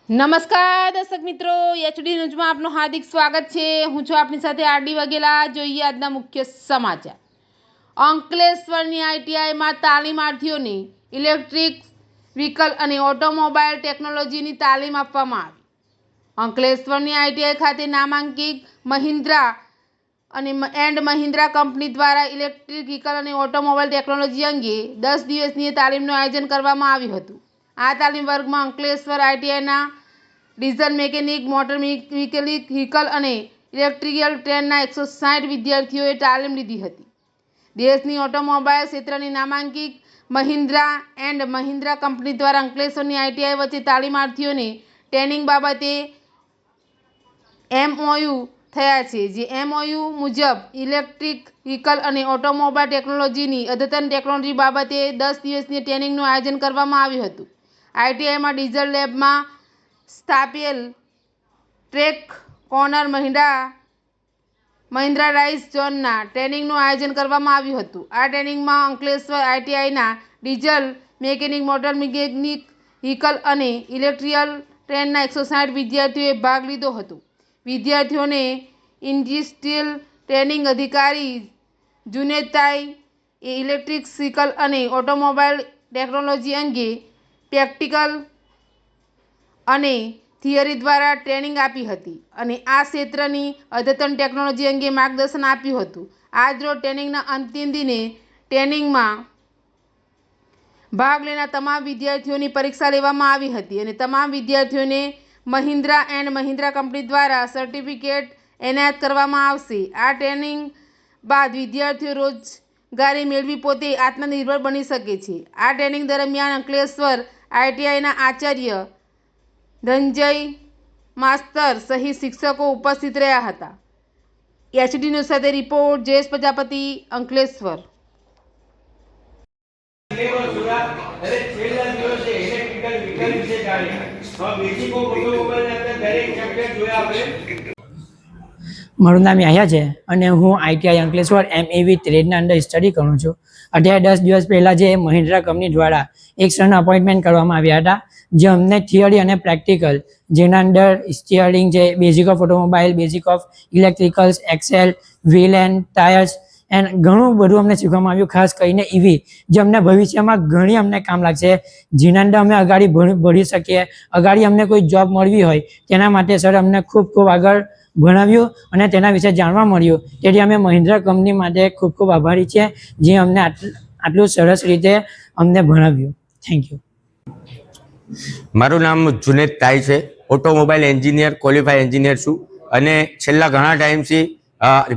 નમસ્કાર દર્શક મિત્રો, એચડી ન્યૂઝમાં આપનું હાર્દિક સ્વાગત છે। હું છું આપની સાથે આરડી વાઘેલા। જોઈએ આજના મુખ્ય સમાચાર। અંકલેશ્વરની આઈટીઆઈમાં તાલીમાર્થીઓને ઇલેક્ટ્રિક વ્હીકલ અને ઓટોમોબાઈલ ટેકનોલોજીની તાલીમ આપવામાં આવી। અંકલેશ્વરની આઈટીઆઈ ખાતે નામાંકિત મહિન્દ્રા એન્ડ મહિન્દ્રા કંપની દ્વારા ઇલેક્ટ્રિક વ્હીકલ અને ઓટોમોબાઈલ ટેકનોલોજી અંગે 10 દિવસની તાલીમનું આયોજન કરવામાં આવ્યું હતું। આ તાલીમ વર્ગમાં અંકલેશ્વર આઈટીઆઈના ડીઝલ મેકેનિક, મોટર વ્હીકલ અને ઇલેક્ટ્રિકલ ટ્રેનના 160 વિદ્યાર્થીઓએ તાલીમ લીધી હતી। દેશની ઓટોમોબાઈલ ક્ષેત્રની નામાંકિત મહિન્દ્રા એન્ડ મહિન્દ્રા કંપની દ્વારા અંકલેશ્વરની આઈટીઆઈ વચ્ચે તાલીમાર્થીઓને ટ્રેનિંગ બાબતે MOU થયા છે। જે MOU મુજબ ઇલેક્ટ્રિક વ્હીકલ અને ઓટોમોબાઈલ ટેકનોલોજીની અદ્યતન ટેકનોલોજી બાબતે 10 દિવસની ટ્રેનિંગનું આયોજન કરવામાં આવ્યું હતું। આઈટીઆઈમાં ડીઝલ લેબમાં સ્થાપેલ ટ્રેક કોર્નર મહિન્દ્રા રાઇસ ઝોનના ટ્રેનિંગનું આયોજન કરવામાં આવ્યું હતું। આ ટ્રેનિંગમાં અંકલેશ્વર આઈટીઆઈના ડીઝલ મેકેનિક, મોટર વ્હીકલ અને ઇલેક્ટ્રિકલ ટ્રેનના 160 વિદ્યાર્થીઓએ ભાગ લીધો હતો। વિદ્યાર્થીઓને ઇન્ડસ્ટ્રીયલ ટ્રેનિંગ અધિકારી જુનેદતાએ ઇલેક્ટ્રિક વ્હીકલ અને ઓટોમોબાઈલ ટેકનોલોજી અંગે પ્રેક્ટિકલ અને થિયરી દ્વારા ટ્રેનિંગ આપી હતી અને આ ક્ષેત્રની અદ્યતન ટેકનોલોજી અંગે માર્ગદર્શન આપ્યું હતું। આજરોજ ટ્રેનિંગના અંતિમ દિને ટ્રેનિંગમાં ભાગ લેનાર તમામ વિદ્યાર્થીઓની પરીક્ષા લેવામાં આવી હતી અને તમામ વિદ્યાર્થીઓને મહિન્દ્રા એન્ડ મહિન્દ્રા કંપની દ્વારા સર્ટિફિકેટ એનાયત કરવામાં આવશે। આ ટ્રેનિંગ બાદ વિદ્યાર્થીઓ રોજગારી મેળવી પોતે આત્મનિર્ભર બની શકે છે। આ ટ્રેનિંગ દરમિયાન અંકલેશ્વર આઈટીઆઈના આચાર્ય ધનંજય માસ્તર સહિત શિક્ષકો ઉપસ્થિત રહ્યા હતા। એચડી ન્યૂઝ સાથે રિપોર્ટ જયેશ પ્રજાપતિ, અંકલેશ્વર। મારું નામ યાહ્યા છે અને હું આઈટીઆઈ અંકલેશ્વર MEV ટ્રેડના અંડર સ્ટડી કરું છું। 10 દિવસ પહેલાં જે મહિન્દ્રા કંપની દ્વારા એક સન અપોઇન્ટમેન્ટ કરવામાં આવ્યા હતા, જે અમને થિયરી અને પ્રેક્ટિકલ, જેના અંદર સ્ટીયરિંગ છે, basic of automobile, basic of electricals, axle, wheel and tyres and ઘણું બધું અમને શીખવામાં આવ્યું। ખાસ કરીને EV, જે અમને ભવિષ્યમાં ઘણી અમને કામ લાગશે, જેના અંદર અમે અગાડી ભણી શકીએ, અગાડી અમને કોઈ જોબ મળવી હોય તેના માટે સર અમને ખૂબ આગળ ભણાવ્યું અને તેના વિશે જાણવા મળ્યું। તેથી અમે મહિન્દ્રા કંપની માટે ખૂબ આભારી છીએ, જે અમને આટલું સરસ રીતે અમને ભણાવ્યું। Thank you. મારું નામ જુનેદતાઈ છે। ઓટોમોબાઈલ એન્જિનિયર, ક્વોલિફાઈડ એન્જિનિયર છું અને છેલ્લા ઘણા ટાઈમથી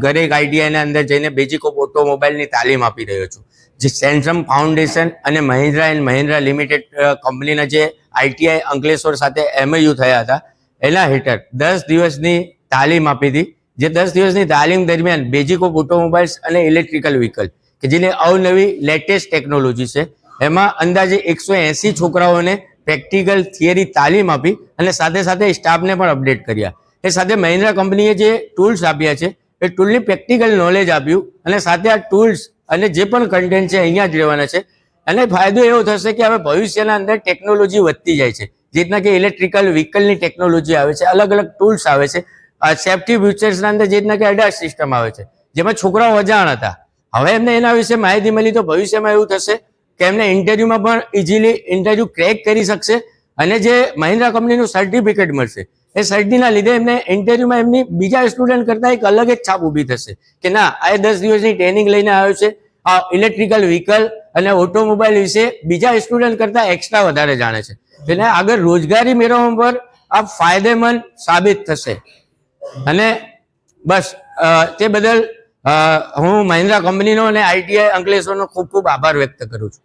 દરેક આઈટીઆઈના અંદર જઈને બેઝિક ઓફ ઓટોમોબાઈલની તાલીમ આપી રહ્યો છું। જે સેન્ટ્રમ ફાઉન્ડેશન અને મહિન્દ્રા એન્ડ મહિન્દ્રા લિમિટેડ કંપનીના જે આઈટીઆઈ અંકલેશ્વર સાથે MOU થયા હતા, એના હેઠળ 10 દિવસની તાલીમ આપી હતી। જે 10 દિવસની તાલીમ દરમિયાન બેઝિક ઓફ ઓટોમોબાઈલ્સ અને ઇલેક્ટ્રિકલ વ્હીકલ, કે જેની અવનવી લેટેસ્ટ ટેકનોલોજી છે, એમાં અંદાજે 180 છોકરાઓને પ્રેક્ટિકલ થિયરી તાલીમ આપી અને સાથે સ્ટાફને પણ અપડેટ કર્યા। એ સાથે મહિન્દ્રા કંપનીએ જે ટૂલ્સ આપ્યા છે, એ ટૂલની પ્રેક્ટિકલ નોલેજ આપ્યું અને સાથે આ ટૂલ્સ અને જે પણ કન્ટેન્ટ છે અહીંયા જ રહેવાના છે। અને ફાયદો એવો થશે કે હવે ભવિષ્યના અંદર ટેકનોલોજી વધતી જાય છે, જેટના કે ઇલેક્ટ્રિકલ વ્હીકલની ટેકનોલોજી આવે છે, અલગ ટૂલ્સ આવે છે, સેફ્ટી ફીચર્સના અંદર જેટના કે ADAS સિસ્ટમ આવે છે, જેમાં છોકરાઓ અજાણ હતા। હવે એમને એના વિશે માહિતી મળી તો ભવિષ્યમાં એવું થશે કે એમને ઇન્ટરવ્યુમાં પણ ઇઝીલી ઇન્ટરવ્યુ ક્રેક કરી શકશે અને જે મહિન્દ્રા કંપનીનું સર્ટિફિકેટ મળશે, એ સર્ટિના લીધે એમને ઇન્ટરવ્યુમાં એમની બીજા સ્ટુડન્ટ કરતાં એક અલગ જ છાપ ઊભી થશે કે ના, આ 10 દિવસની ટ્રેનિંગ લઈને આવ્યો છે, આ ઇલેક્ટ્રિકલ વ્હીકલ અને ઓટોમોબાઈલ વિશે બીજા સ્ટુડન્ટ કરતાં એક્સ્ટ્રા વધારે જાણે છે। એટલે આગળ રોજગારી મેળવવા પર આ ફાયદેમંદ સાબિત થશે અને બસ તે બદલ હું મહિન્દ્રા કંપનીનો અને આઈટીઆઈ અંકલેશ્વરનો ખૂબ આભાર વ્યક્ત કરું છું।